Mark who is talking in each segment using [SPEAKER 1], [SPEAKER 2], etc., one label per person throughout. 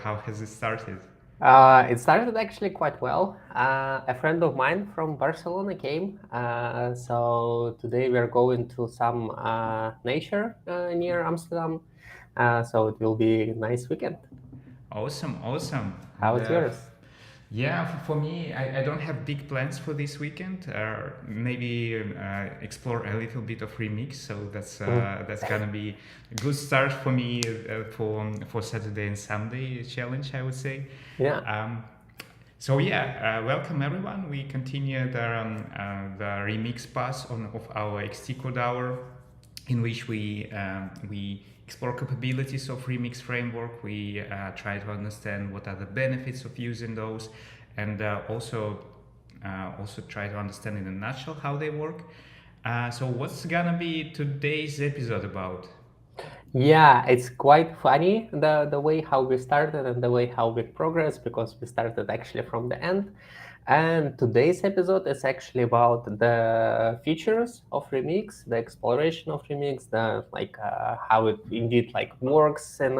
[SPEAKER 1] how has it started?
[SPEAKER 2] It started actually quite well. A friend of mine from Barcelona came. So today we are going to some nature near Amsterdam. So it will be a nice weekend.
[SPEAKER 1] Awesome, awesome. And
[SPEAKER 2] How's yours?
[SPEAKER 1] yeah, for me, I don't have big plans for this weekend. Maybe explore a little bit of remix. So
[SPEAKER 2] Mm.
[SPEAKER 1] that's gonna be a good start for me for Saturday and Sunday challenge, I would say.
[SPEAKER 2] Yeah.
[SPEAKER 1] Um, So yeah, welcome everyone. We continue the remix pass of our XT Code Hour, in which we explore capabilities of remix framework. We try to understand what are the benefits of using those, and also try to understand in a nutshell how they work. So what's gonna be today's episode about?
[SPEAKER 2] Yeah, it's quite funny the way how we started and the way how we progress because we started actually from the end. And today's episode is actually about the features of Remix, the exploration of Remix, the how it indeed like works and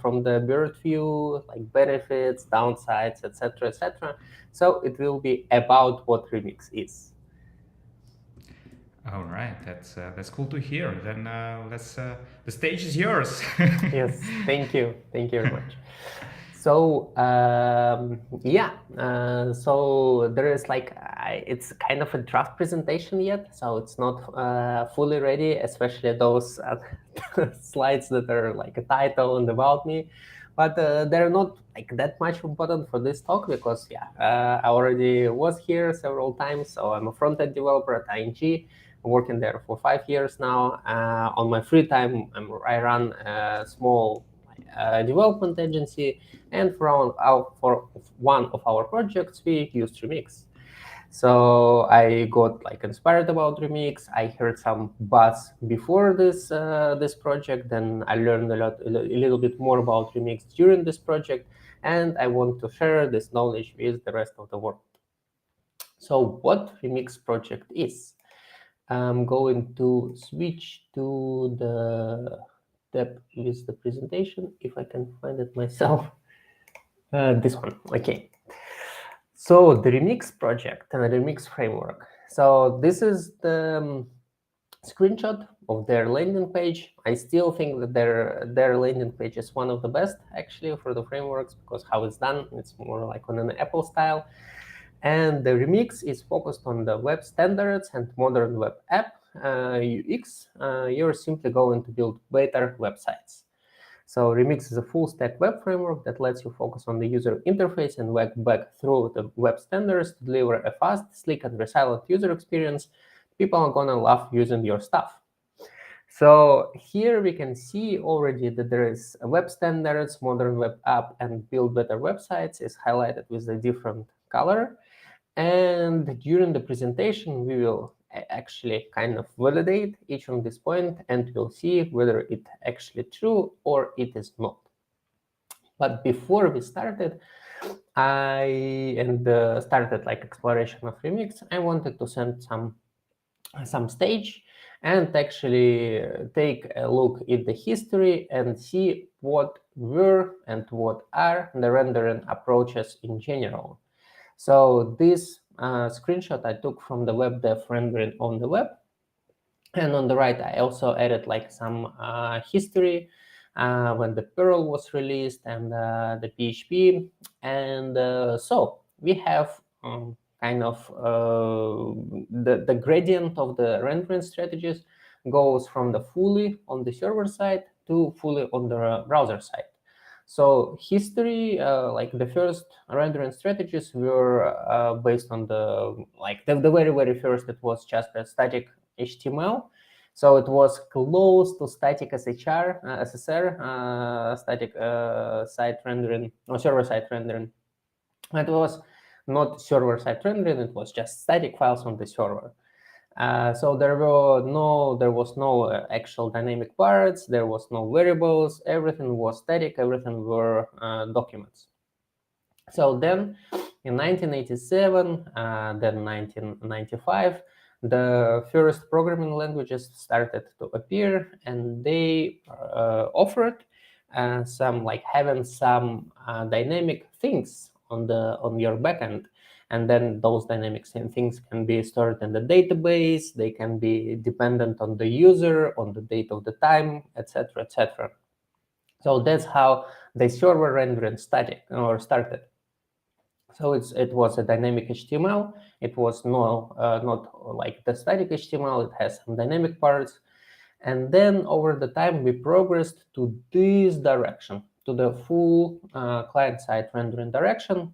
[SPEAKER 2] from the bird view, like benefits, downsides, etc., etc. So it will be about what Remix is.
[SPEAKER 1] All right, that's cool to hear. Then let's the stage is yours.
[SPEAKER 2] Yes, thank you very much. So yeah, so there is it's kind of a draft presentation yet, so it's not fully ready, especially those slides that are like a title and about me, but they're not like that much important for this talk because yeah, I already was here several times, so I'm a front-end developer at ING. I'm working there for 5 years now. On my free time, I run a small development agency, and for one of our projects, we used Remix. So I got like inspired about Remix. I heard some buzz before this project, then I learned a little bit more about Remix during this project, and I want to share this knowledge with the rest of the world. So what Remix project is? I'm going to switch to the tab with the presentation if I can find it myself. This one, okay. So the Remix project and the Remix framework. So this is the screenshot of their landing page. I still think that their landing page is one of the best actually for the frameworks because how it's done, it's more like on an Apple style. And the remix is focused on the web standards and modern web app UX. You're simply going to build better websites. So Remix is a full stack web framework that lets you focus on the user interface and work back through the web standards to deliver a fast, sleek, and resilient user experience. People are gonna love using your stuff. So here we can see already that there is a web standards, modern web app, and build better websites is highlighted with a different color. And during the presentation, we will actually kind of validate each of this point, and we'll see whether it actually true or it is not. But before we started, I started like exploration of Remix. I wanted to send some stage and actually take a look at the history and see what were and what are the rendering approaches in general. So this screenshot I took from the web dev rendering on the web. And on the right, I also added like some history when the Perl was released and the PHP. And so we have kind of the gradient of the rendering strategies goes from the fully on the server side to fully on the browser side. So history, like the first rendering strategies were based on the very first, it was just a static HTML. So it was close to static SHR, SSR, static site rendering or server-side rendering. It was not server-side rendering; it was just static files on the server. So there was no actual dynamic parts. There was no variables. Everything was static. Everything were documents. So then, in 1987, then 1995, the first programming languages started to appear, and they offered some like having some dynamic things on your backend, and then those dynamic things can be stored in the database. They can be dependent on the user, on the date of the time, etc., etc. So that's how the server rendering started. So it was a dynamic HTML. It was not like the static HTML. It has some dynamic parts. And then over the time, we progressed to this direction, to the full client-side rendering direction.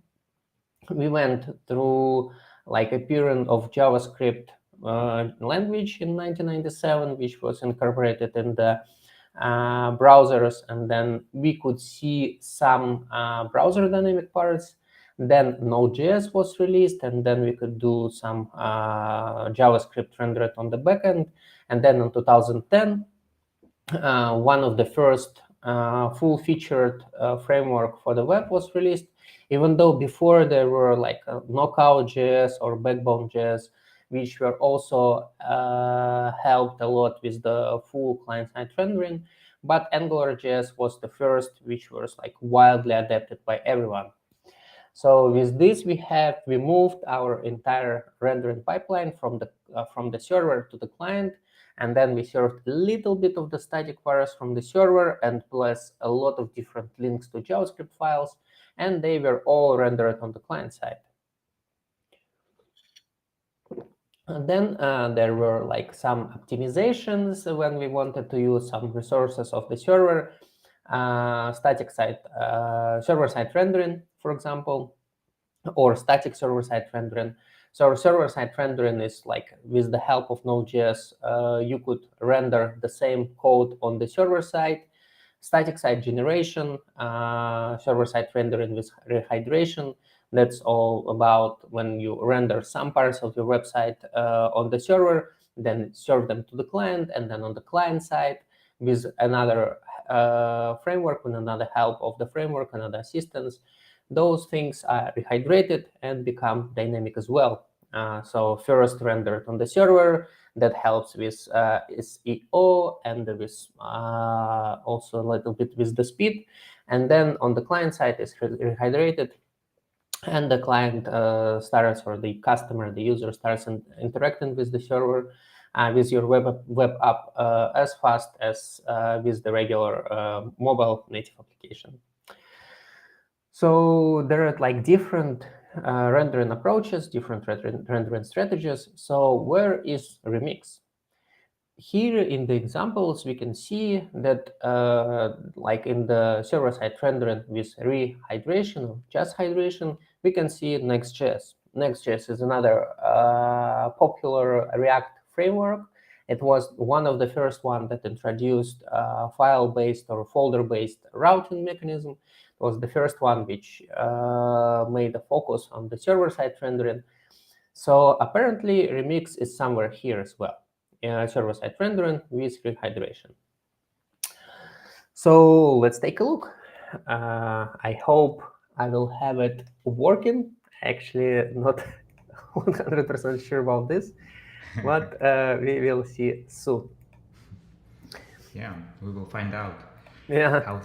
[SPEAKER 2] We went through like a period of JavaScript language in 1997, which was incorporated in the browsers, and then we could see some browser dynamic parts. Then Node.js was released, and then we could do some JavaScript rendered on the backend. And then in 2010, one of the first full-featured framework for the web was released, even though before there were like Knockout.js or Backbone.js, which were also helped a lot with the full client-side rendering. But AngularJS was the first, which was like widely adapted by everyone. So with this, we moved our entire rendering pipeline from the server to the client, and then we served a little bit of the static parse from the server, and plus a lot of different links to JavaScript files, and they were all rendered on the client side. And then there were like some optimizations when we wanted to use some resources of the server, server-side rendering, for example, or static server-side rendering. So server-side rendering is like with the help of Node.js, you could render the same code on the server side. Static side generation, server-side rendering with rehydration. That's all about when you render some parts of your website on the server, then serve them to the client, and then on the client side with another framework, with another help of the framework, another assistance, those things are rehydrated and become dynamic as well. So first rendered on the server, that helps with SEO and with also a little bit with the speed. And then on the client side is rehydrated, and the client starts, or the customer, the user starts interacting with the server, with your web app as fast as with the regular mobile native application. So there are like different rendering approaches, different rendering strategies. So where is Remix? Here in the examples, we can see that like in the server-side rendering with rehydration or just hydration, we can see Next.js. Next.js is another popular React framework. It was one of the first ones that introduced file-based or folder-based routing mechanism. It was the first one which made a focus on the server-side rendering. So apparently Remix is somewhere here as well. Server-side rendering with rehydration. So let's take a look. I hope I will have it working. Actually, not 100% sure about this, but we will see soon.
[SPEAKER 1] Yeah, we will find out.
[SPEAKER 2] Yeah.
[SPEAKER 1] How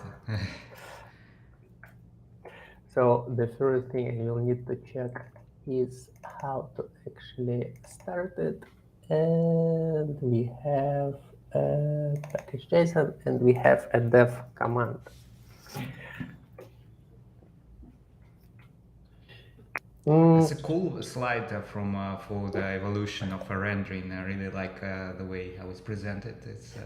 [SPEAKER 2] So the first thing I will need to check is how to actually start it. And we have a package.json, and we have a dev command.
[SPEAKER 1] It's a cool slide for the evolution of a rendering. I really like the way how it's presented. It's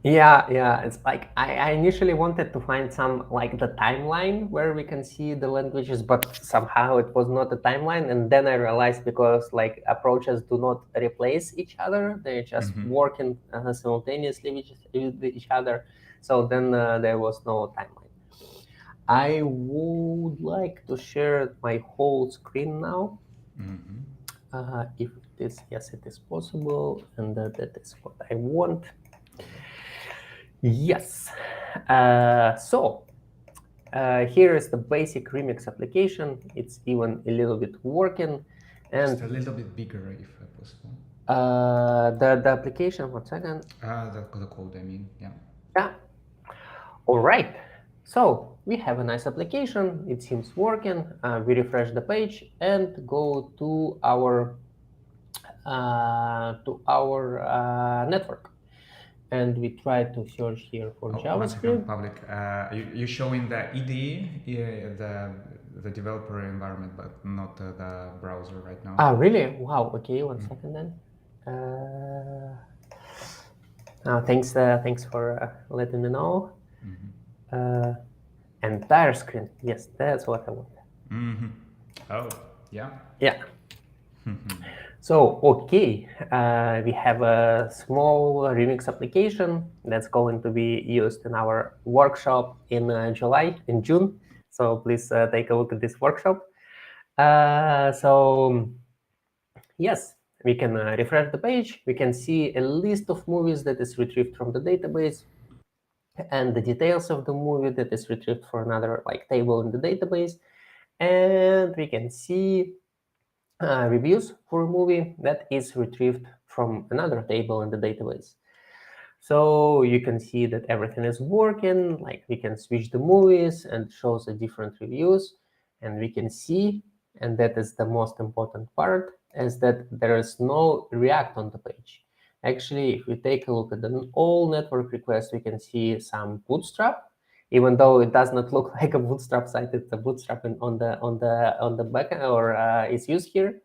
[SPEAKER 2] Yeah, it's like I initially wanted to find some like the timeline where we can see the languages, but somehow it was not a timeline. And then I realized because like approaches do not replace each other, they're just working simultaneously with each other. So then there was no timeline. I would like to share my whole screen now. If it is, yes, it is possible, and that is what I want. Yes. So here is the basic Remix application. It's even a little bit working, and
[SPEAKER 1] just a little bit bigger if possible.
[SPEAKER 2] The application. 1 second.
[SPEAKER 1] The code, I mean, yeah.
[SPEAKER 2] Yeah. All right. So we have a nice application. It seems working. We refresh the page and go to our network. And we try to search here for
[SPEAKER 1] Oh, one second,
[SPEAKER 2] JavaScript.
[SPEAKER 1] public. You're showing the IDE, the developer environment, but not the browser right now.
[SPEAKER 2] Ah, really? Wow. Okay, one second then. Thanks for letting me know. Entire screen. Yes, that's what I want.
[SPEAKER 1] Oh, yeah.
[SPEAKER 2] Yeah. So, okay, we have a small Remix application that's going to be used in our workshop in June. So please take a look at this workshop. Yes, we can refresh the page. We can see a list of movies that is retrieved from the database and the details of the movie that is retrieved for another table in the database. And we can see reviews for a movie that is retrieved from another table in the database. So you can see that everything is working, like we can switch the movies and shows the different reviews, and we can see, and that is the most important part, is that there is no React on the page. Actually, if we take a look at the all network requests, we can see some Bootstrap, even though it does not look like a Bootstrap site. It's a Bootstrap on the backend, or is used here.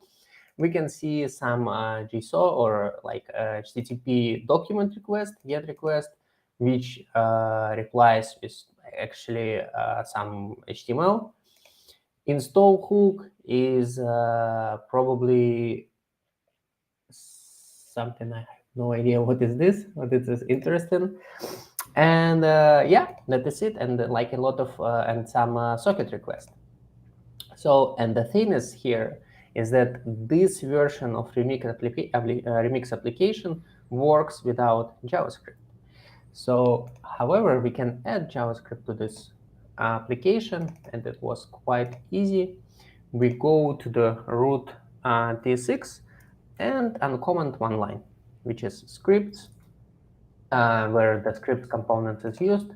[SPEAKER 2] We can see some JSON or HTTP document request, GET request, which replies with actually some HTML. Install hook is probably something I have no idea what is this, but it is interesting. And yeah, that is it. And like a lot of and some socket request. So, and the thing is here is that this version of Remix application works without JavaScript. So, however, we can add JavaScript to this application, and it was quite easy. We go to the root T6 and uncomment one line, which is scripts, where the script component is used.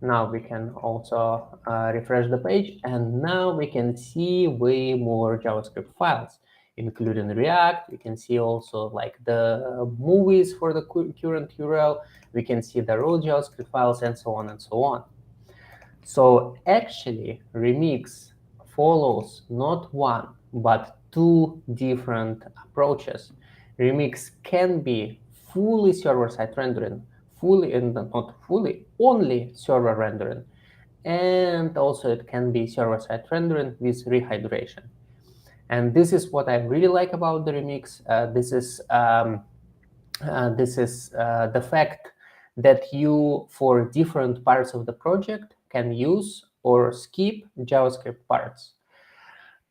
[SPEAKER 2] Now we can also refresh the page, and now we can see way more JavaScript files, including React. We can see also like the movies for the current URL. We can see the raw JavaScript files and so on and so on. So actually, Remix follows not one, but two different approaches. Remix can be fully server-side rendering, fully and not fully, only server rendering. And also it can be server-side rendering with rehydration. And this is what I really like about the Remix. This is the fact that you, for different parts of the project, can use or skip JavaScript parts.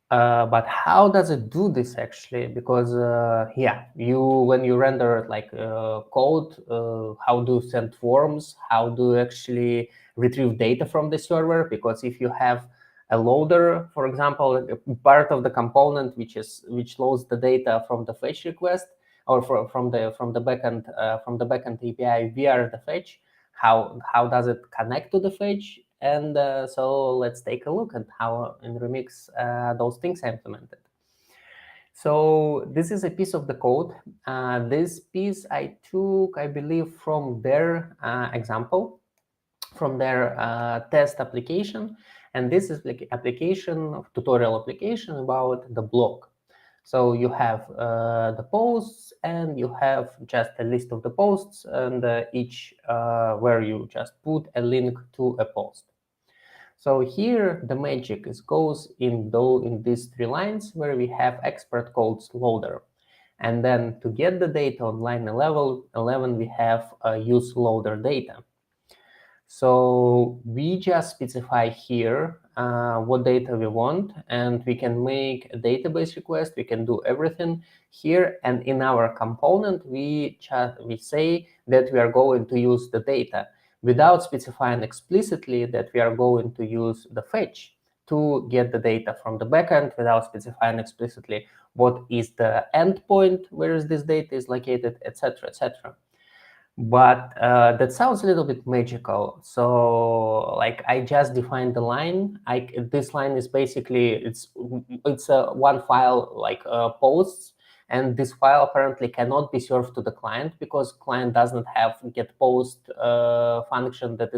[SPEAKER 2] But how does it do this actually? Because yeah, when you render code, how do you send forms? How do you actually retrieve data from the server? Because if you have a loader, for example, a part of the component which loads the data from the fetch request or from the backend API via the fetch, how does it connect to the fetch? And so let's take a look at how in Remix those things are implemented. So this is a piece of the code. This piece I took, I believe, from their example, from their test application. And this is like application, tutorial application about the blog. So you have the posts, and you have just a list of the posts, and each where you just put a link to a post. So here the magic goes in these three lines where we have expert codes loader. And then to get the data on line 11 we have use loader data. So we just specify here what data we want, and we can make a database request. We can do everything here. And in our component, we say that we are going to use the data without specifying explicitly that we are going to use the fetch to get the data from the backend, without specifying explicitly what is the endpoint, where is this data is located, etc., etc. But that sounds a little bit magical. So like I just defined the line. This line is basically it's one file like posts, and this file apparently cannot be served to the client because client does not have get post function that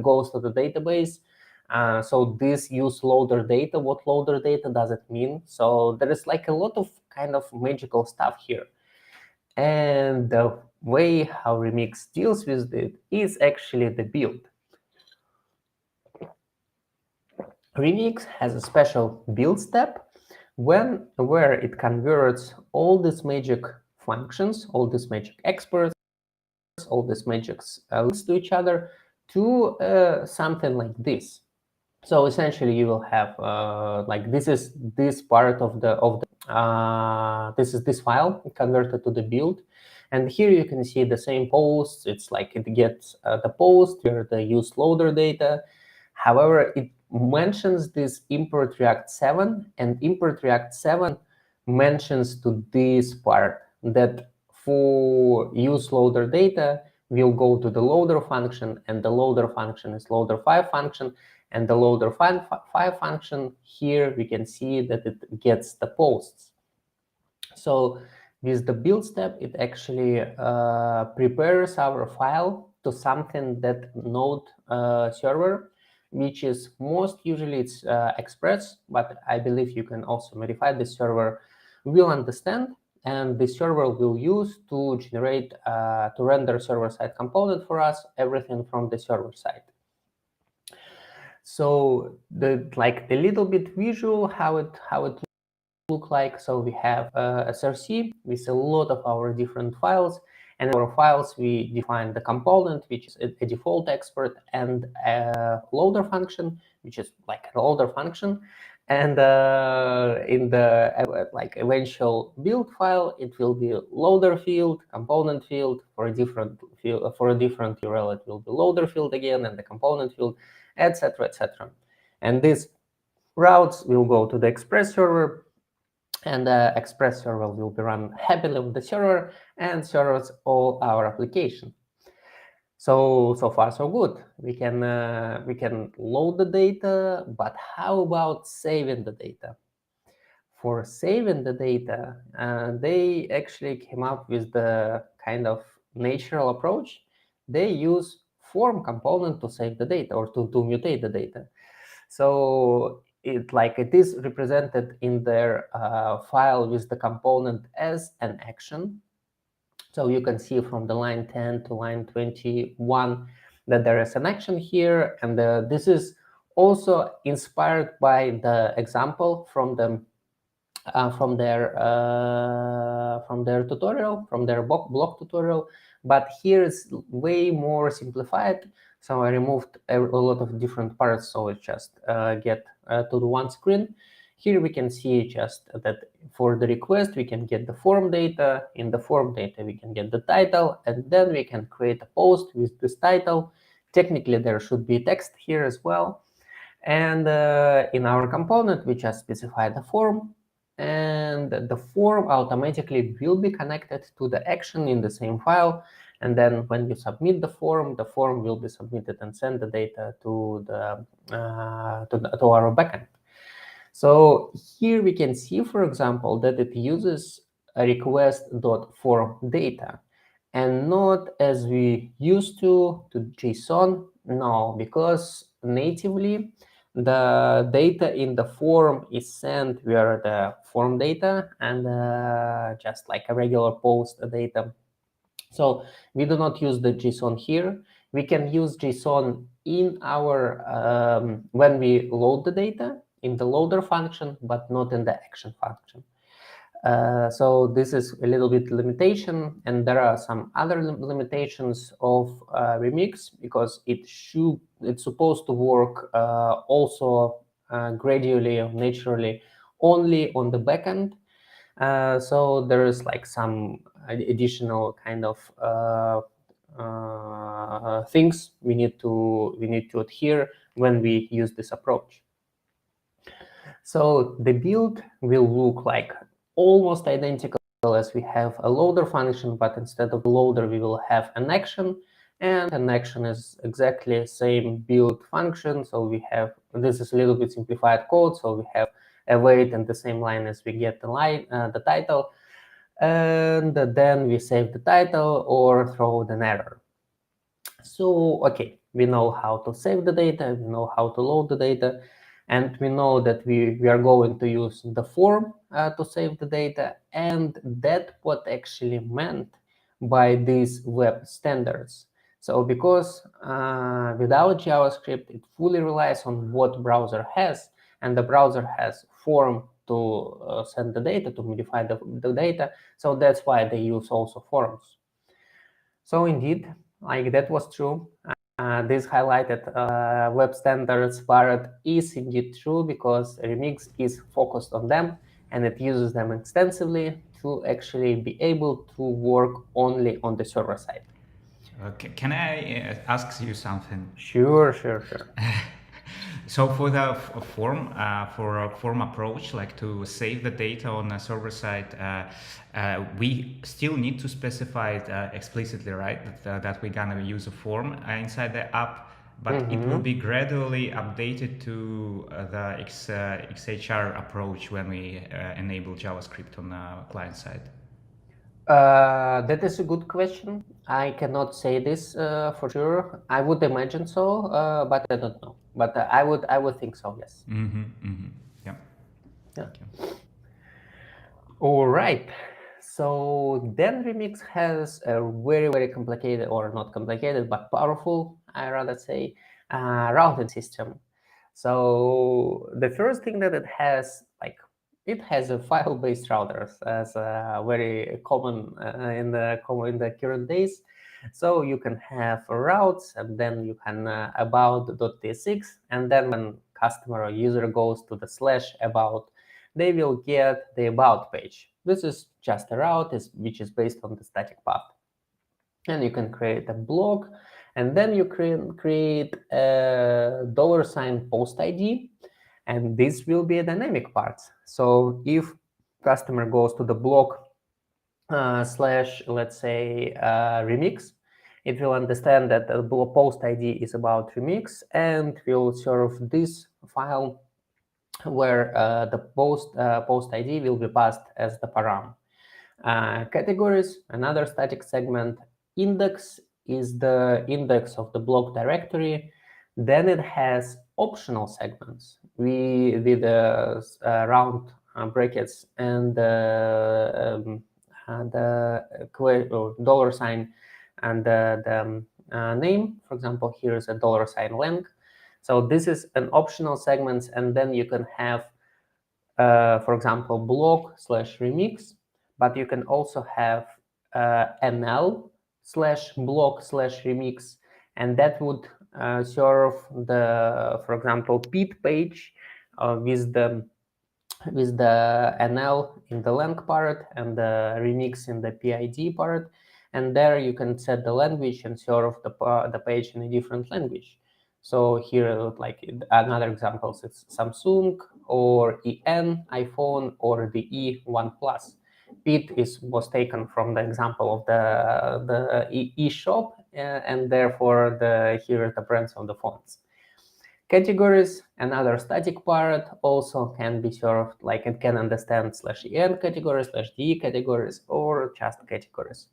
[SPEAKER 2] goes to the database. So this use loader data. What loader data does it mean? So there is like a lot of kind of magical stuff here. And the way how Remix deals with it is actually the build. Remix has a special build step where it converts all these magic functions, all these magic experts, all these magics links to each other to something like this. So essentially, you will have like this is this part of the this is this file converted to the build, and here you can see the same posts. It's like it gets the post where the use loader data. However, it mentions this import React 7, and import React 7 mentions to this part that for use loader data will go to the loader function, and the loader function is loader 5 function. And the loader 5 function, here we can see that it gets the posts. So with the build step, it actually prepares our file to something that Node server, which is most usually it's Express, but I believe you can also modify the server, will understand, and the server will use to generate, to render server-side component for us, everything from the server side. So the little bit visual how it look like. So we have SRC with a lot of our different files, and in our files we define the component, which is a default expert, and a loader function, which is like a loader function. And in the eventual build file, it will be loader field, component field. For a different field, for a different URL, it will be loader field again, and the component field, etc., etc. And these routes will go to the Express server, and the Express server will be run happily with the server and serves all our application. So far so good. We can load the data, but how about saving the data? For saving the data, they actually came up with the kind of natural approach. They use form component to save the data or to mutate the data. So it is represented in their file with the component as an action. So you can see from the line 10 to line 21 that there is an action here, and this is also inspired by the example from the from their tutorial, from their blog tutorial, but here it's way more simplified. So I removed a lot of different parts, so it just get to the one screen. Here we can see just that for the request, we can get the form data. In the form data, we can get the title, and then we can create a post with this title. Technically, there should be text here as well. And in our component, we just specify the form, and the form automatically will be connected to the action in the same file. And then when you submit the form will be submitted and send the data to the to our backend. So here we can see, for example, that it uses a request.form data, and not as we used to JSON. No, because natively the data in the form is sent via the form data and just like a regular post data. So we do not use the JSON here. We can use JSON in our when we load the data in the loader function, but not in the action function. So this is a little bit limitation, and there are some other limitations of Remix, because it's supposed to work also gradually or naturally only on the backend. So there is like some additional kind of things we need to adhere when we use this approach. So the build will look like almost identical as we have a loader function, but instead of loader, we will have an action. And an action is exactly the same build function. So we have, this is a little bit simplified code. So we have await in the same line as we get the title. And then we save the title or throw an error. So, okay, we know how to save the data, we know how to load the data, and we know that we are going to use the form to save the data, and that's what actually meant by these web standards. So because without JavaScript, it fully relies on what browser has, and the browser has form to send the data, to modify the data. So that's why they use also forms. So indeed, like that was true. This highlighted web standards part is indeed true because Remix is focused on them and it uses them extensively to actually be able to work only on the server side.
[SPEAKER 1] Can I ask you something?
[SPEAKER 2] Sure.
[SPEAKER 1] So for the for a form approach, like to save the data on a server side, we still need to specify it explicitly, right? That we're gonna use a form inside the app, but it will be gradually updated to the XHR approach when we enable JavaScript on the client side.
[SPEAKER 2] That is a good question. I cannot say this for sure. I would imagine so, but I don't know. But I would think so. Yes.
[SPEAKER 1] Yeah.
[SPEAKER 2] Okay. All right. So then Remix has a very complicated, or not complicated, but powerful, I rather say, routing system. So the first thing that it has, it has a file-based routers as very common in the current days. So you can have routes, and then you can about.tsx, and then when customer or user goes to the /about, they will get the about page. This is just a route which is based on the static path. And you can create a block, and then you create a $post ID, and this will be a dynamic part. So if customer goes to the block / let's say remix, it will understand that the post ID is about remix and will serve this file where the post ID will be passed as the param. Categories, another static segment. Index is the index of the block directory. Then it has optional segments with the round brackets and the $, and the name. For example, here is a $length. So this is an optional segments, and then you can have, for example, block /remix, but you can also have NL /block /remix, and that would serve the, for example, PID page with the NL in the length part and the remix in the PID part, and there you can set the language and serve the page in a different language. So here, like another examples, it's Samsung or EN, iPhone, or the E1 Plus. PID was taken from the example of the eShop, and therefore here are the brands of the phones. Categories, another static part, also can be served, like it can understand /en categories, /de categories, or just categories.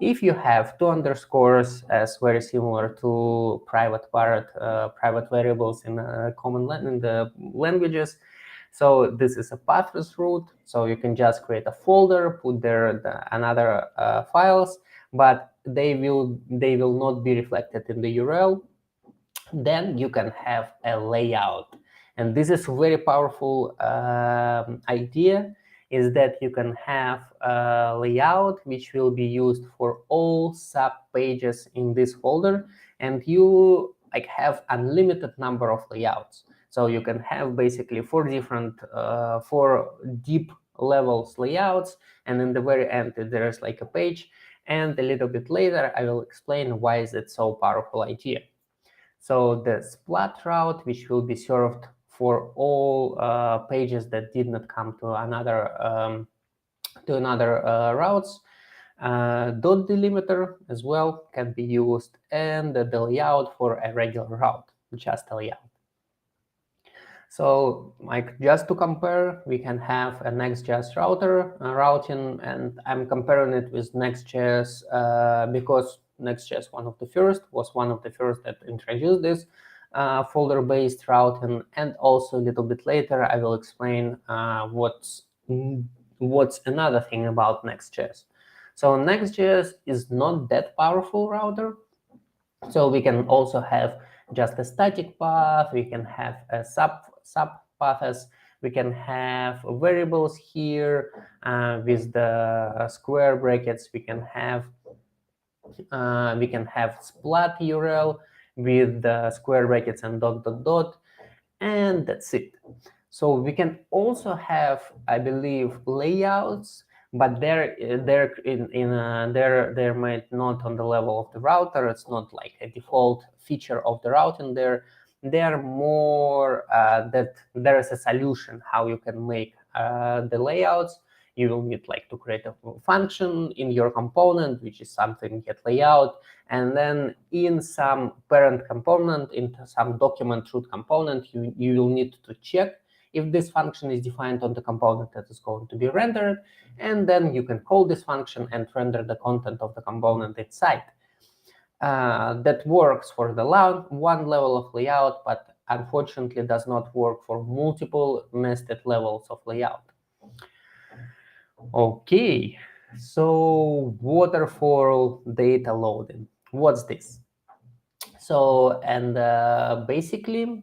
[SPEAKER 2] If you have two underscores, as very similar to private variables in the languages, so this is a pathless root. So you can just create a folder, put there another files, but they will not be reflected in the URL. Then you can have a layout, and this is a very powerful idea, is that you can have a layout which will be used for all sub pages in this folder, and you have unlimited number of layouts. So you can have basically 4 different 4 deep levels layouts, and in the very end there's like a page, and a little bit later I will explain why is it so powerful idea. So the splat route, which will be served for all pages that did not come to another to another routes. Dot delimiter as well can be used, and the layout for a regular route, just a layout. So like just to compare, we can have a Next.js router routing, and I'm comparing it with Next.js because Next.js was one of the first that introduced this folder-based routing, and also a little bit later I will explain what's another thing about Next.js. So Next.js is not that powerful router. So we can also have just a static path, we can have a sub paths, we can have variables here with the square brackets, we can have splat URL with the square brackets and dot dot dot, and that's it. So we can also have, I believe, layouts, but they're might not on the level of the router. It's not like a default feature of the routing. They're more that there is a solution how you can make the layouts. You will need like to create a function in your component, which is something get layout, and then in some parent component, into some document root component, you will need to check if this function is defined on the component that is going to be rendered, and then you can call this function and render the content of the component inside. That works for the one level of layout, but unfortunately does not work for multiple nested levels of layout. Okay, so waterfall data loading. What's this? So, and basically,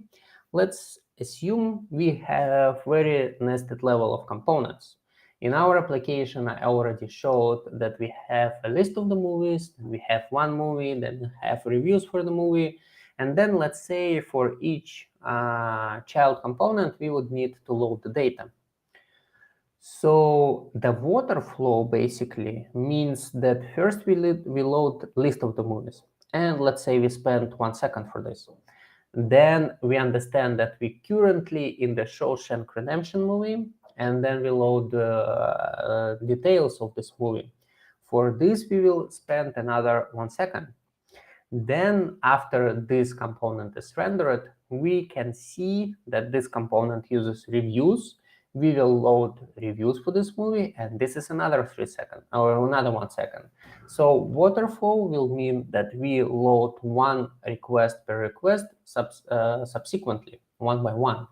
[SPEAKER 2] let's assume we have very nested level of components. In our application, I already showed that we have a list of the movies, we have one movie, then we have reviews for the movie, and then let's say for each child component, we would need to load the data. So the water flow basically means that first we load list of the movies, and let's say we spend 1 second for this. Then we understand that we currently in the Shawshank Redemption movie, and then we load the details of this movie. For this, we will spend another 1 second. Then after this component is rendered, we can see that this component uses reviews. We will load reviews for this movie, and this is another 3 seconds or another 1 second. So waterfall will mean that we load one request per request subsequently, one by one.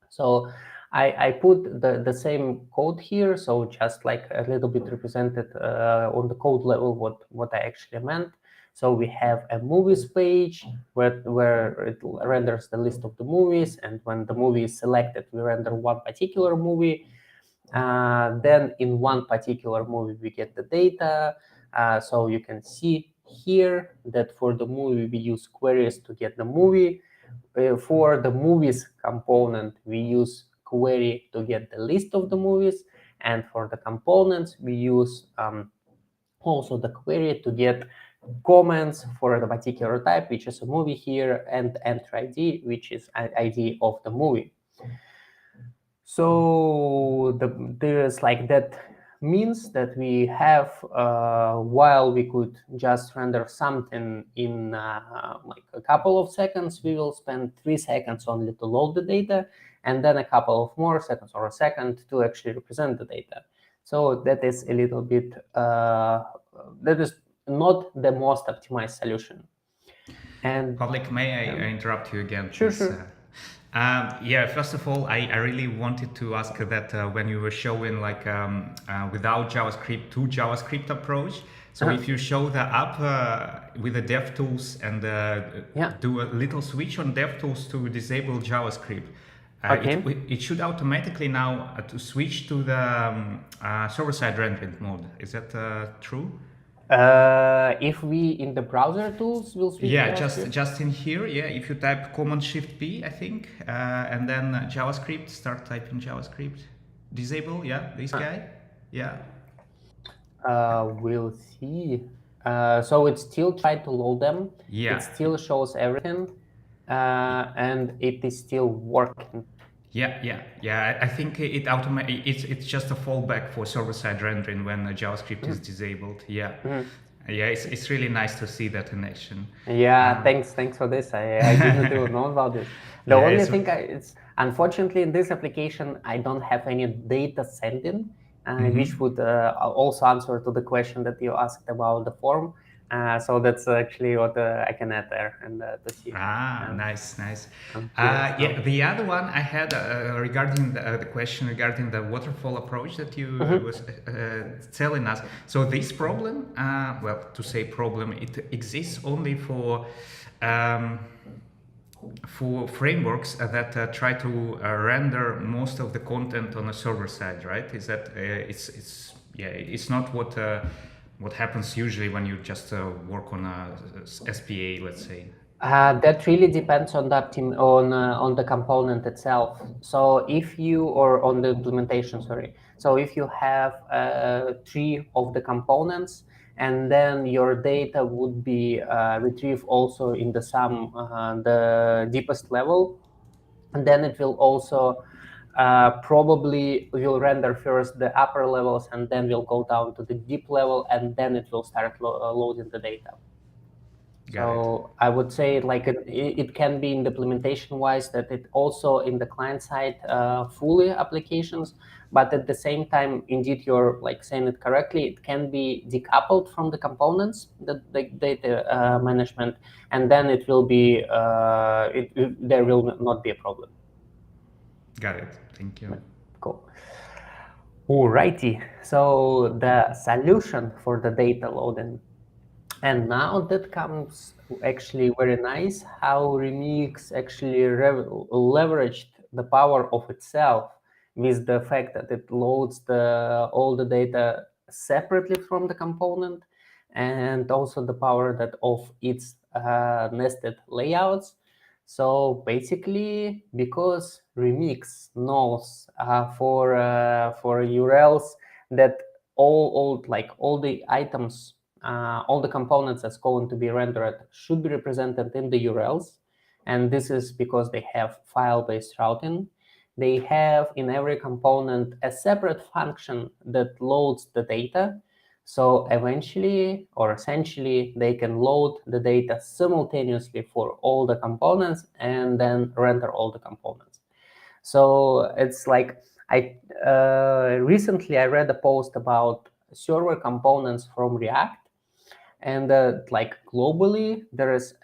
[SPEAKER 2] So I put the same code here, so just like a little bit represented on the code level what I actually meant. So we have a movies page where it renders the list of the movies, and when the movie is selected, we render one particular movie. Then in one particular movie, we get the data. So you can see here that for the movie, we use queries to get the movie. For the movies component, we use query to get the list of the movies. And for the components, we use also the query to get comments for the particular type, which is a movie here, and enter ID, which is an ID of the movie. So there's like that means that we have, while we could just render something in like a couple of seconds, we will spend 3 seconds only to load the data, and then a couple of more seconds or a second to actually represent the data. So that is a little bit, that is not the most optimized solution. And
[SPEAKER 1] Pavlik, may I interrupt you again,
[SPEAKER 2] sure,
[SPEAKER 1] please?
[SPEAKER 2] sure.
[SPEAKER 1] Yeah, first of all, I really wanted to ask that when you were showing like without JavaScript to JavaScript approach. So if you show the app with the DevTools and do a little switch on DevTools to disable JavaScript, it should automatically now to switch to the server-side rendering mode. Is that true?
[SPEAKER 2] If we in the browser tools will switch.
[SPEAKER 1] Yeah, just in here. Yeah, if you type Command Shift P, I think, and then JavaScript, start typing JavaScript, disable. Yeah, this guy. Yeah.
[SPEAKER 2] We'll see. So it still tried to load them.
[SPEAKER 1] Yeah.
[SPEAKER 2] It still shows everything, and it is still working.
[SPEAKER 1] Yeah. I think it's just a fallback for server-side rendering when JavaScript is disabled. Yeah,
[SPEAKER 2] Mhm.
[SPEAKER 1] yeah. It's really nice to see that in action.
[SPEAKER 2] Yeah,
[SPEAKER 1] Um,
[SPEAKER 2] thanks for this. I didn't even know about this. The
[SPEAKER 1] yeah,
[SPEAKER 2] only
[SPEAKER 1] it's
[SPEAKER 2] thing it's unfortunately in this application I don't have any data sending, which would also answer to the question that you asked about the form. So that's actually what I can add there and to see.
[SPEAKER 1] Nice, nice.
[SPEAKER 2] I'm curious now.
[SPEAKER 1] Yeah, the other one I had regarding the question regarding the waterfall approach that you
[SPEAKER 2] Mhm.
[SPEAKER 1] was telling us. So this problem, well, to say problem, it exists only um, for frameworks that try to render most of the content on a server side, right? Is that it's yeah, it's not what happens usually when you just work on a SPA, let's say.
[SPEAKER 2] That really depends on the on the component itself. So if you or on the implementation, sorry. So if you have a tree of the components, and then your data would be retrieved also in the deepest level, and then it will also probably will render first the upper levels, and then will go down to the deep level, and then it will start loading the data.
[SPEAKER 1] Got it.
[SPEAKER 2] So I would say like it can be in the implementation wise that it also in the client side fully applications, but at the same time, indeed, you're like saying it correctly. It can be decoupled from the components, the data management, and then it will be there will not be a problem.
[SPEAKER 1] Got it. Thank you.
[SPEAKER 2] Cool. Alrighty. So the solution for the data loading. And now that comes actually very nice how Remix actually leveraged the power of itself with the fact that it loads all the data separately from the component, and also the power that of its nested layouts. So basically, because Remix knows for URLs that all the items, all the components that's going to be rendered should be represented in the URLs. And this is because they have file-based routing. They have in every component a separate function that loads the data. So eventually, or essentially, they can load the data simultaneously for all the components and then render all the components. So it's like recently I read a post about server components from React, and like globally there is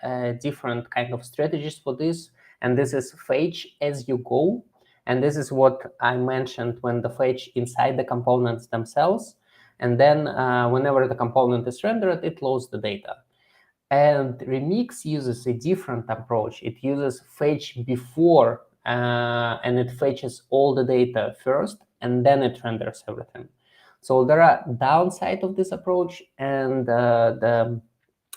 [SPEAKER 2] different kind of strategies for this, and this is fetch as you go, and this is what I mentioned when the fetch inside the components themselves, and then whenever the component is rendered, it loads the data. And Remix uses a different approach. It uses fetch before, and it fetches all the data first, and then it renders everything. So there are downsides of this approach and the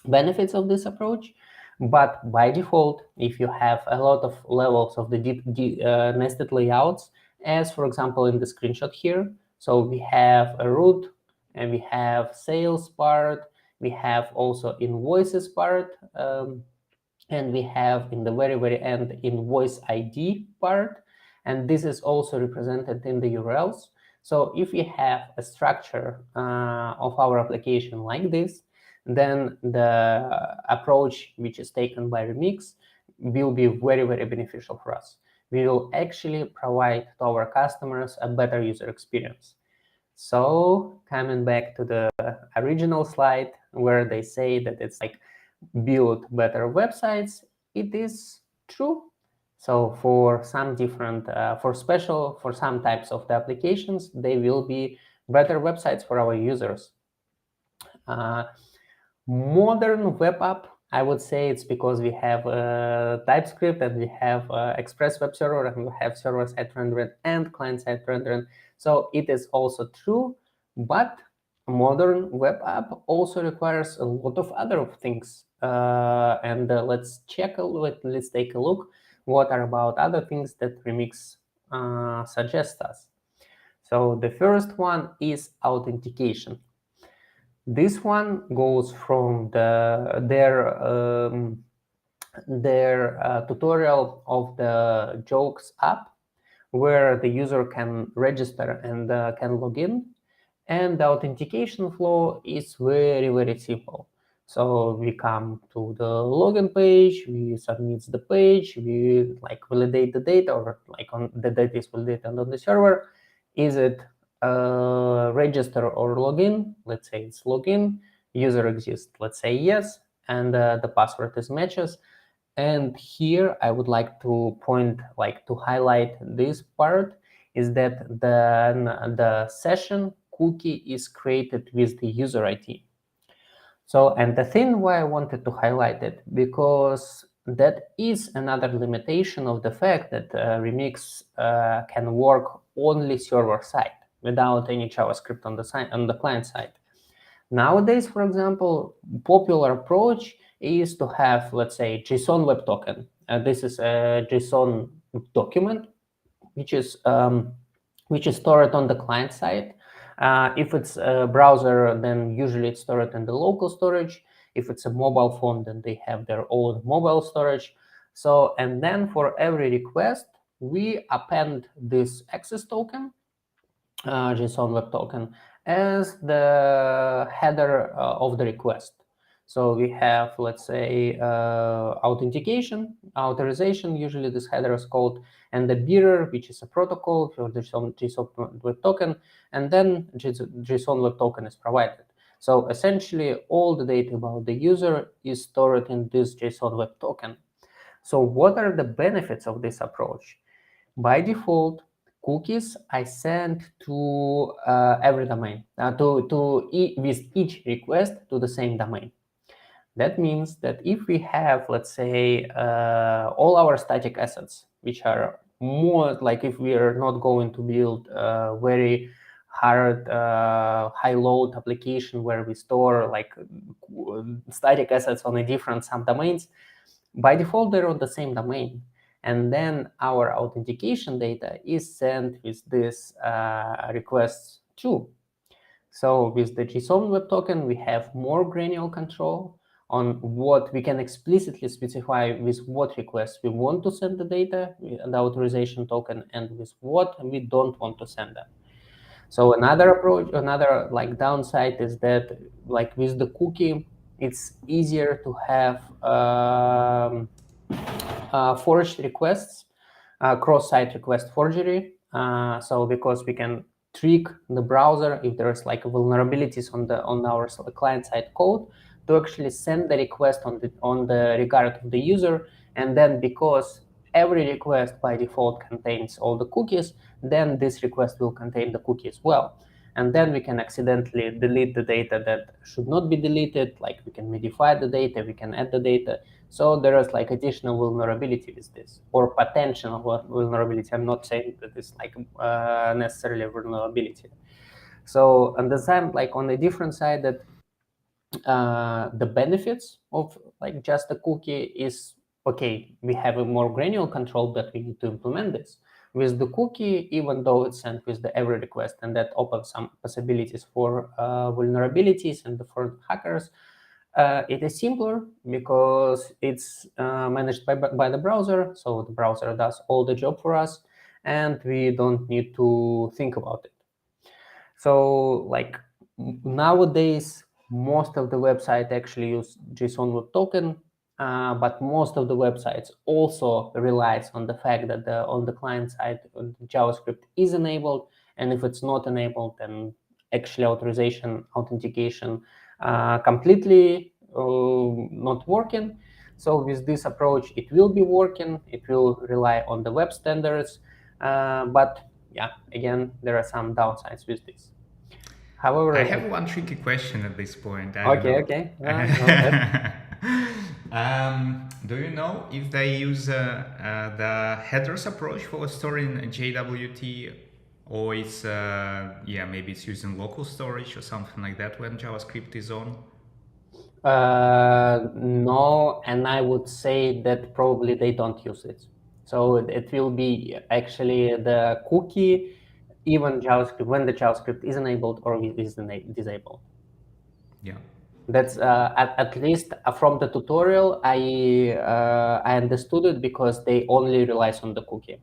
[SPEAKER 2] benefits of this approach. But by default, if you have a lot of levels of the deep nested layouts, as for example in the screenshot here, so we have a root, and we have sales part, we have also invoices part, and we have in the very end invoice ID part, and this is also represented in the URLs. So if we have a structure of our application like this, then the approach which is taken by Remix will be very beneficial for us. We will actually provide to our customers a better user experience. So coming back to the original slide where they say that it's like build better websites, it is true. So for some different, for some types of the applications, they will be better websites for our users. Modern web app, I would say it's because we have TypeScript, and we have Express Web Server, and we have server-side rendering and client-side rendering. So it is also true, but modern web app also requires a lot of other things. And let's take a look what are about other things that Remix suggests us. So the first one is authentication. This one goes from their tutorial of the Jokes app, where the user can register and can log in. And the authentication flow is very, very simple. So we come to the login page, we submit the page, we like validate the data, or like on the data is validated on the server. Is it register or login? Let's say it's login. User exists. Let's say yes, and the password is matches. And here I would like to highlight this part, is that the session cookie is created with the user ID. So, and the thing why I wanted to highlight it, because that is another limitation of the fact that Remix can work only server side without any JavaScript on the client side. Nowadays, for example, popular approach is to have, let's say, JSON web token. This is a JSON document which is stored on the client side. If it's a browser, then usually it's stored in the local storage. If it's a mobile phone, then they have their own mobile storage. So, and then for every request, we append this access token, JSON web token, as the header of the request. So we have, let's say, authentication, authorization, usually this header is called, and the bearer, which is a protocol for the JSON web token, and then JSON web token is provided. So essentially, all the data about the user is stored in this JSON web token. So what are the benefits of this approach? By default, cookies I send to every domain, with each request to the same domain. That means that if we have, let's say, all our static assets, which are more like if we are not going to build a very hard, high load application where we store like static assets on a different subdomains, by default they're on the same domain. And then our authentication data is sent with this requests too. So with the JSON web token, we have more granular control on what we can explicitly specify with what requests we want to send the data, the authorization token, and with what we don't want to send them. So another approach, another like downside is that like with the cookie, it's easier to have forged requests, cross-site request forgery. So because we can trick the browser if there's like vulnerabilities on our client-side code to actually send the request on the regard of the user, and then because every request by default contains all the cookies, then this request will contain the cookie as well. And then we can accidentally delete the data that should not be deleted, like we can modify the data, we can add the data. So there is like additional vulnerability with this, or potential vulnerability. I'm not saying that it's like necessarily a vulnerability. So on the side, like on the different side, that the benefits of like just a cookie is, okay, we have a more granular control, but we need to implement this. With the cookie, even though it's sent with the every request, and that opens some possibilities for vulnerabilities and for hackers, it is simpler because it's managed by the browser. So the browser does all the job for us, and we don't need to think about it. So like nowadays, most of the websites actually use JSON web token, but most of the websites also relies on the fact that on the client side, JavaScript is enabled, and if it's not enabled, then actually authentication completely not working. So with this approach, it will be working. It will rely on the web standards, but yeah, again, there are some downsides with this. However,
[SPEAKER 1] I have one tricky question at this point. I don't
[SPEAKER 2] okay,
[SPEAKER 1] know.
[SPEAKER 2] okay, go ahead.
[SPEAKER 1] Do you know if they use the headers approach for storing JWT, or it's maybe it's using local storage or something like that when JavaScript is on?
[SPEAKER 2] No, and I would say that probably they don't use it. So it will be actually the cookie, even JavaScript, when the JavaScript is enabled or is disabled.
[SPEAKER 1] Yeah.
[SPEAKER 2] That's at least from the tutorial, I understood it because they only relies on the cookie.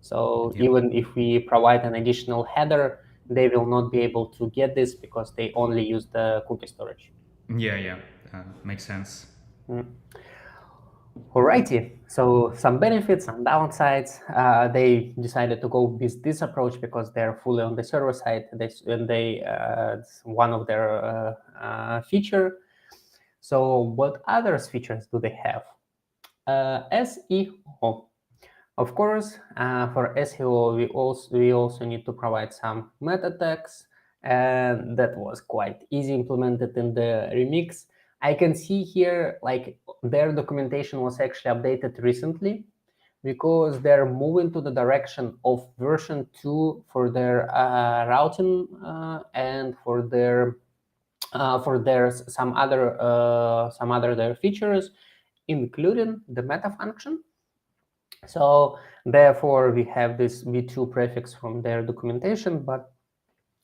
[SPEAKER 2] So
[SPEAKER 1] Yep.
[SPEAKER 2] even if we provide an additional header, they will not be able to get this because they only use the cookie storage.
[SPEAKER 1] Yeah, makes sense.
[SPEAKER 2] Alrighty, so some benefits, some downsides. They decided to go with this approach because they're fully on the server side. It's one of their feature. So what other features do they have? SEO. Of course, for SEO, we also need to provide some meta tags, and that was quite easy implemented in the remix. I can see here, like, their documentation was actually updated recently because they're moving to the direction of version 2 for their routing and for their some other their features, including the meta function. So therefore, we have this v2 prefix from their documentation, but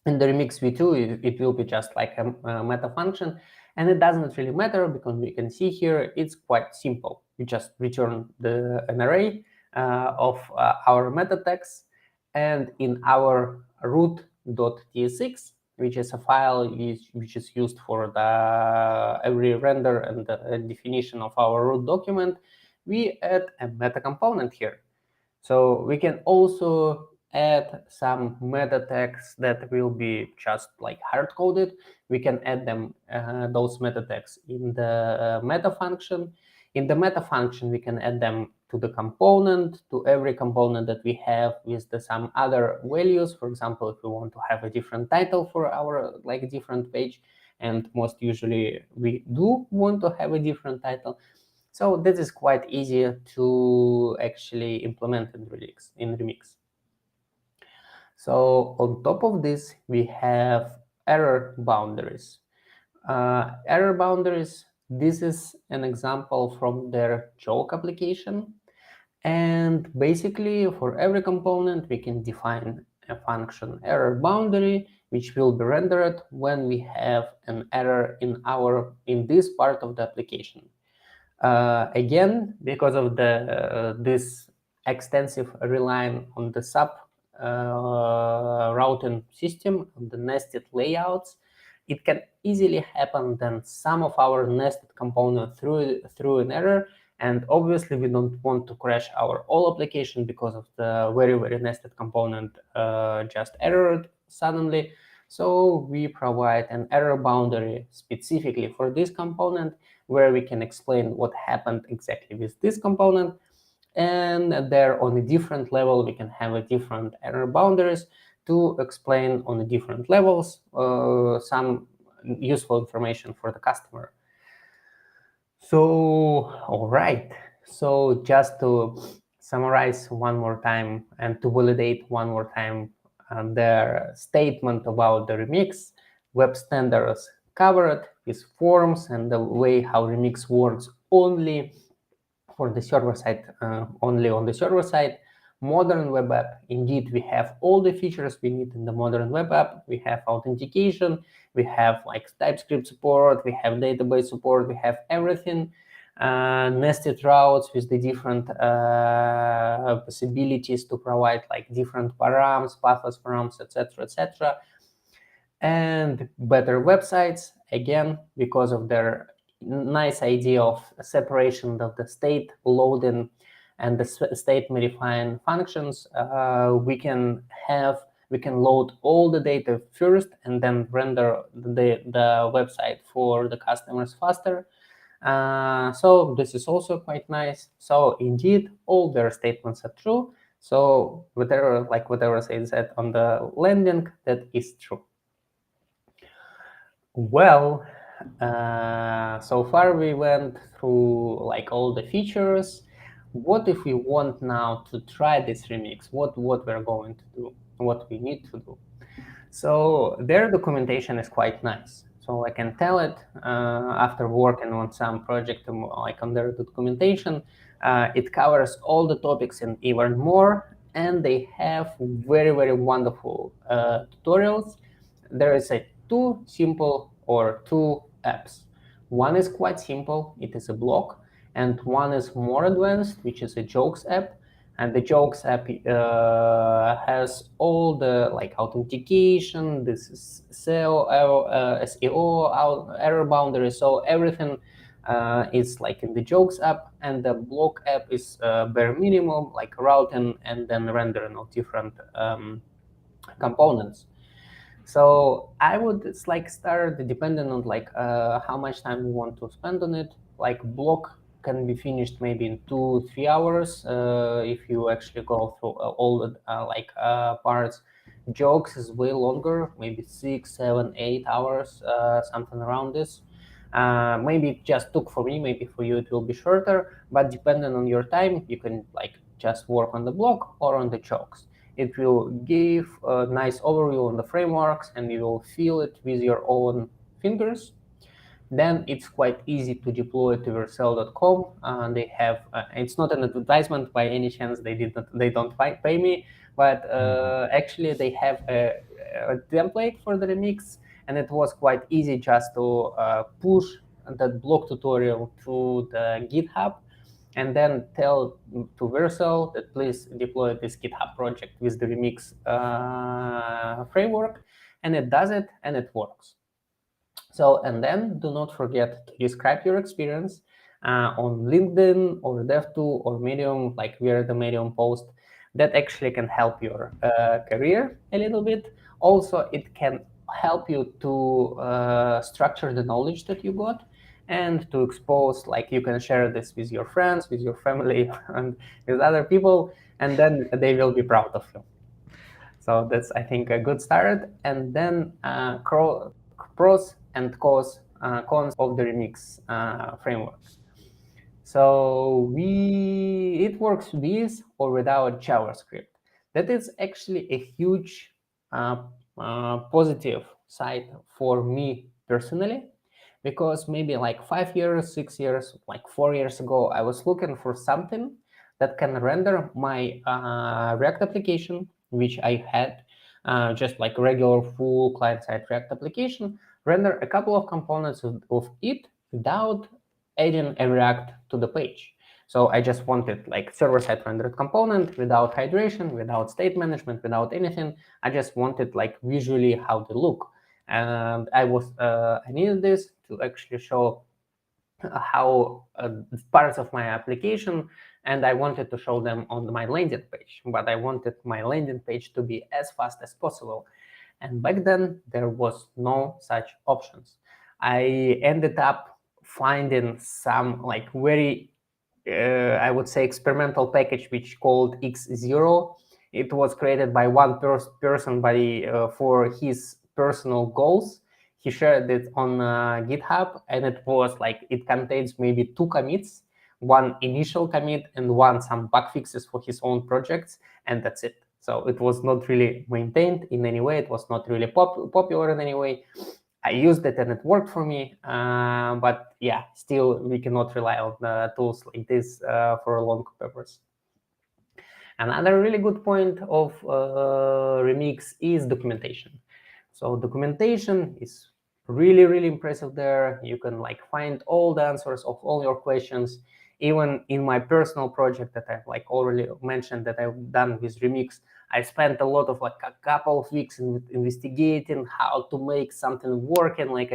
[SPEAKER 2] in the remix v2, it will be just like a meta function. And it doesn't really matter because we can see here, it's quite simple. We just return an array of our meta tags. And in our root.tsx, which is a file which is used for the every render and the definition of our root document, we add a meta component here. So we can also add some meta tags that will be just like hard-coded. We can add them, those meta tags, in the meta function. In the meta function, we can add them to the component, to every component that we have with some other values. For example, if we want to have a different title for our different page, and most usually we do want to have a different title. So this is quite easy to actually implement in Remix. So on top of this, we have error boundaries. Error boundaries, this is an example from their joke application. And basically, for every component, we can define a function error boundary, which will be rendered when we have an error in this part of the application. Again, because of this extensive relying on the sub routing system, on the nested layouts, it can easily happen that some of our nested component through an error, and obviously we don't want to crash our whole application because of the very nested component just errored suddenly. So we provide an error boundary specifically for this component, where we can explain what happened exactly with this component. And there, on a different level, we can have a different error boundaries to explain on the different levels some useful information for the customer. So, all right. So just to summarize one more time and to validate one more time their statement about the remix, web standards covered with forms and the way how remix works only for the server side, only on the server side. Modern web app, indeed, we have all the features we need in the modern web app. We have authentication, we have like TypeScript support, we have database support, we have everything. Nested routes with the different possibilities to provide like different params, pathless params, etc. And better websites, again, because of their nice idea of separation of the state loading and the state modifying functions. We can load all the data first and then render the website for the customers faster. So this is also quite nice. So indeed, all their statements are true. So whatever said on the landing, that is true. Well, so far we went through like all the features. What if we want now to try this remix? What we're going to do? What we need to do? So their documentation is quite nice. So I can tell it after working on some project like on their documentation. It covers all the topics and even more, and they have very wonderful tutorials. There is two simple or two apps. One is quite simple, it is a blog, and one is more advanced, which is a jokes app. And the Jokes app has all the like authentication, this is SEO, error boundary, so everything is like in the Jokes app, and the Block app is bare minimum, like routing and then rendering of different components. So I would start depending on how much time you want to spend on it. Like Block can be finished maybe in 2-3 hours if you actually go through all the parts. Jokes is way longer, maybe 6, 7, 8 hours, something around this. Maybe it just took for me, maybe for you it will be shorter, but depending on your time, you can just work on the Block or on the Jokes. It will give a nice overview on the frameworks, and you will feel it with your own fingers. Then it's quite easy to deploy to vercel.com. They have it's not an advertisement by any chance. They don't pay me, but actually they have a template for the remix, and it was quite easy just to push that Block tutorial to the GitHub, and then tell to Vercel that please deploy this GitHub project with the remix framework, and it does it, and it works. So, and then do not forget to describe your experience on LinkedIn or DevTools or Medium, like where the Medium post. That actually can help your career a little bit. Also, it can help you to structure the knowledge that you got and to expose, like you can share this with your friends, with your family, and with other people, and then they will be proud of you. So that's, I think, a good start. And then pros and cons of the remix framework. So it works with or without JavaScript. That is actually a huge positive side for me personally, because maybe like 5 years, 6 years, like 4 years ago, I was looking for something that can render my React application, which I had just like regular full client-side React application, render a couple of components of it without adding a React to the page. So I just wanted like server-side rendered component without hydration, without state management, without anything. I just wanted like visually how they look. And I needed this to actually show how parts of my application, and I wanted to show them on my landing page, but I wanted my landing page to be as fast as possible. And back then, there was no such options. I ended up finding some like very, I would say, experimental package which called X0. It was created by one person for his personal goals. He shared it on GitHub, and it was like it contains maybe 2 commits, one initial commit and one some bug fixes for his own projects, and that's it. So it was not really maintained in any way. It was not really popular in any way. I used it and it worked for me, but yeah, still we cannot rely on tools like this for a long purpose. Another really good point of Remix is documentation. So documentation is really, really impressive there. You can like find all the answers of all your questions. Even in my personal project that I've like already mentioned that I've done with Remix, I spent a lot of like a couple of weeks investigating how to make something work and like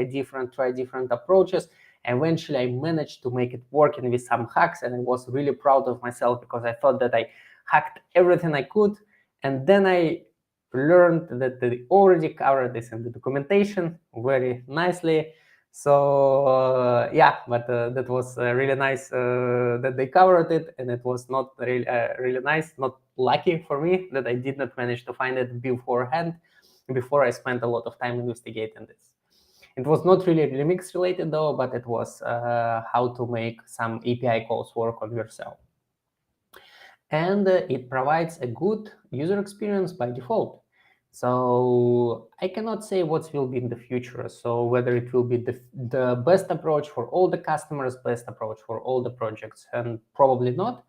[SPEAKER 2] try different approaches. Eventually, I managed to make it working with some hacks, and I was really proud of myself because I thought that I hacked everything I could, and then I learned that they already covered this in the documentation very nicely. So yeah, but that was really nice that they covered it, and it was not really nice, not lucky for me that I did not manage to find it beforehand, before I spent a lot of time investigating this. It was not really remix related though, but it was how to make some API calls work on Vercel. And it provides a good user experience by default. So I cannot say what will be in the future. So whether it will be the best approach for all the customers, best approach for all the projects, and probably not.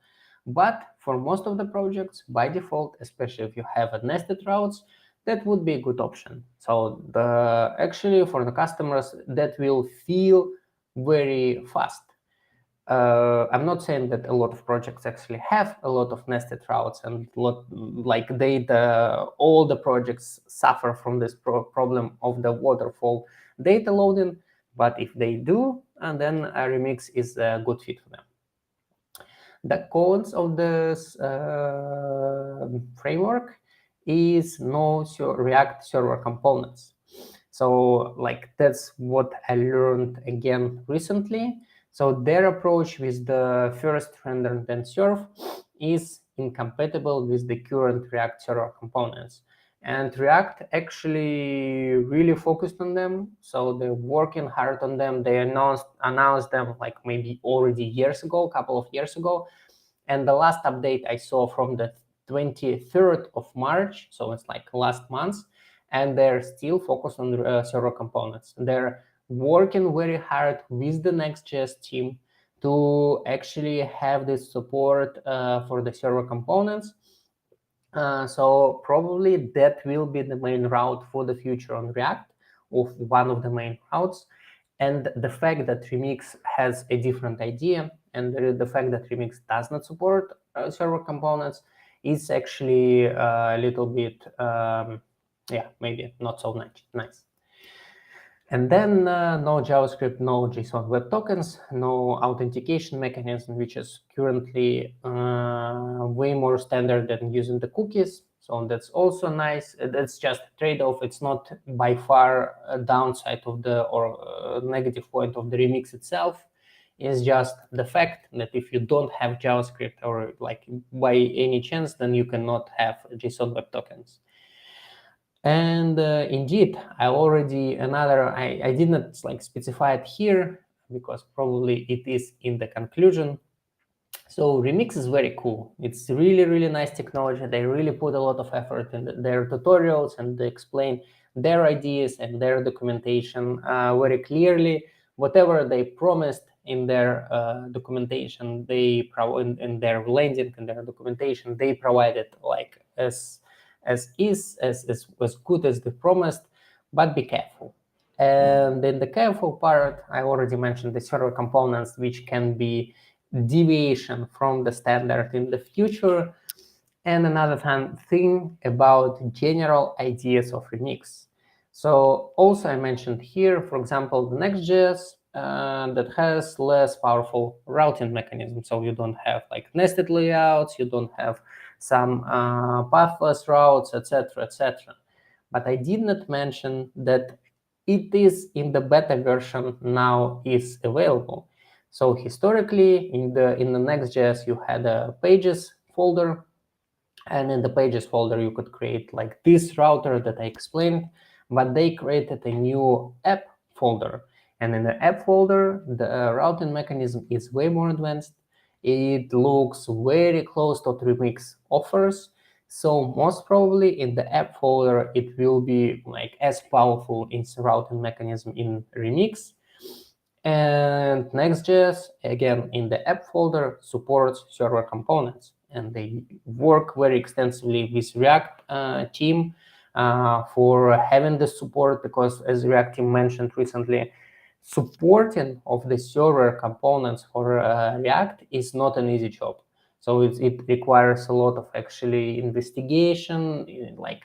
[SPEAKER 2] But for most of the projects, by default, especially if you have a nested routes, that would be a good option. So actually for the customers, that will feel very fast. I'm not saying that a lot of projects actually have a lot of nested routes and all the projects suffer from this problem of the waterfall data loading, but if they do, and then a Remix is a good fit for them. The cons of this framework is no React server components. So that's what I learned again recently. So their approach with the first render then serve is incompatible with the current React server components. And React actually really focused on them. So they're working hard on them. They announced them maybe already years ago, a couple of years ago. And the last update I saw from the 23rd of March, so it's last month, and they're still focused on server components. They're working very hard with the Next.js team to actually have this support for the server components. So probably that will be the main route for the future on React, of one of the main routes. And the fact that Remix has a different idea, and the fact that Remix does not support server components is actually a little bit, maybe not so nice. And then no JavaScript, no JSON web tokens, no authentication mechanism, which is currently way more standard than using the cookies. So that's also nice. That's just a trade-off. It's not by far a downside of or negative point of the Remix itself. It's just the fact that if you don't have JavaScript or by any chance, then you cannot have JSON web tokens. And indeed, I did not specify it here because probably it is in the conclusion. So Remix is very cool. It's really, really nice technology. They really put a lot of effort in their tutorials, and they explain their ideas and their documentation very clearly. Whatever they promised in their documentation, in their landing and their documentation, they provided as good as they promised, but be careful. And in the careful part, I already mentioned the server components, which can be deviation from the standard in the future. And another thing about general ideas of Remix. So also I mentioned here, for example, the Next.js that has less powerful routing mechanism. So you don't have nested layouts, you don't have some pathless routes, etc., etc. But I did not mention that it is in the beta version now is available. So historically, in the Next.js, you had a pages folder, and in the pages folder, you could create this router that I explained, but they created a new app folder. And in the app folder, the routing mechanism is way more advanced. It looks very close to what Remix offers. So most probably in the app folder, it will be as powerful in routing mechanism in Remix. And Next.js, again, in the app folder, supports server components. And they work very extensively with React team for having the support, because as React team mentioned recently, supporting of the server components for React is not an easy job. So it requires a lot of actually investigation,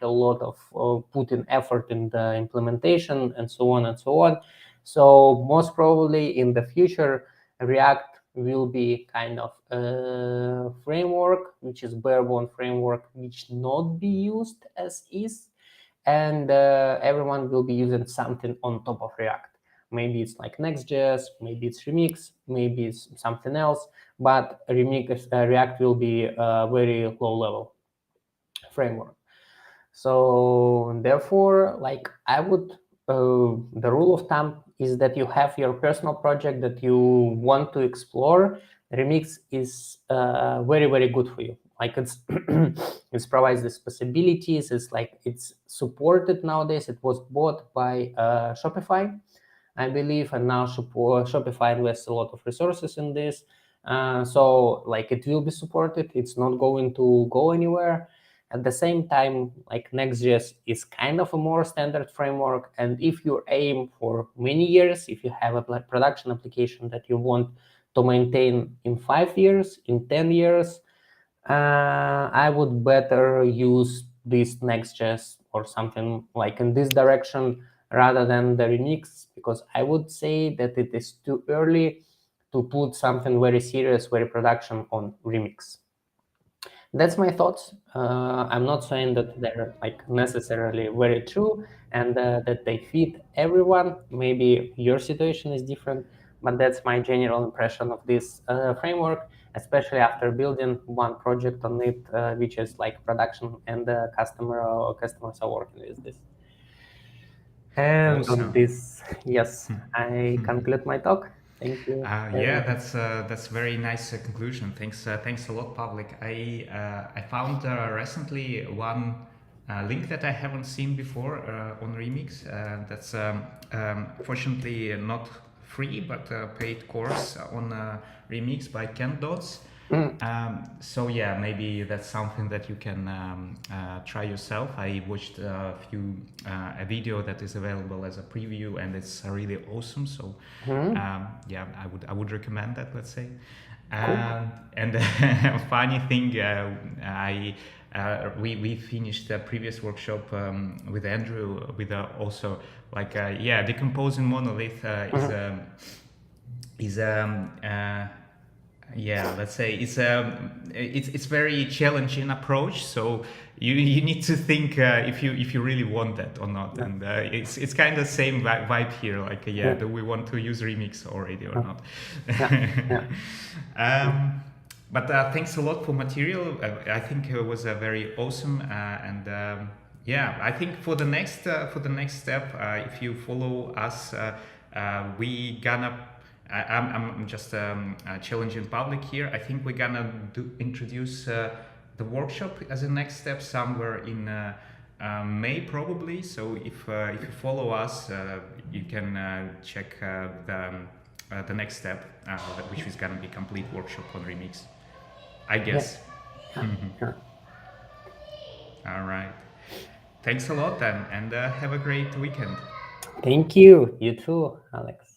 [SPEAKER 2] a lot of putting effort in the implementation, and so on and so on. So most probably in the future, React will be kind of a framework, which is bare-bone framework, which not be used as is, and everyone will be using something on top of React. Maybe it's Next.js, maybe it's Remix, maybe it's something else, but React will be a very low-level framework. So therefore, I would, the rule of thumb is that you have your personal project that you want to explore. Remix is very, very good for you. It provides these possibilities. It's supported nowadays. It was bought by Shopify, I believe, and now Shopify invests a lot of resources in this. So it will be supported. It's not going to go anywhere. At the same time, Next.js is kind of a more standard framework. And if you aim for many years, if you have a production application that you want to maintain in 5 years, in 10 years, I would better use this Next.js or something like in this direction rather than the Remix, because I would say that it is too early to put something very serious, very production on Remix. That's my thoughts. I'm not saying that they're like necessarily very true and that they fit everyone. Maybe your situation is different, but that's my general impression of this framework, especially after building one project on it, which is like production and the customers are working with this. And on
[SPEAKER 1] Awesome.
[SPEAKER 2] this, yes, I conclude my talk. Thank you,
[SPEAKER 1] Yeah,
[SPEAKER 2] everyone.
[SPEAKER 1] that's very nice conclusion. Thanks a lot, Pavlik. I found recently one link that I haven't seen before on Remix. That's fortunately not free, but a paid course on Remix by Ken Dodds. So yeah, maybe that's something that you can try yourself. I watched a video that is available as a preview, and it's really awesome. So yeah, I would recommend that. Let's say.
[SPEAKER 2] Cool.
[SPEAKER 1] And funny thing, we finished the previous workshop with Andrew with also like yeah, decomposing monolith is yeah, let's say it's very challenging approach. So you need to think if you really want that or not, and it's kind of same vibe here. Like yeah, do we want to use Remix already or not? But thanks a lot for material. I think it was very awesome, and yeah, I think for the next step, if you follow us, we gonna. I'm just challenging public here. I think we're gonna introduce the workshop as a next step somewhere in May probably. So if you follow us, you can check the next step, which is gonna be complete workshop on Remix, I guess.
[SPEAKER 2] Sure.
[SPEAKER 1] All right. Thanks a lot then, and have a great weekend.
[SPEAKER 2] Thank you. You too, Alex.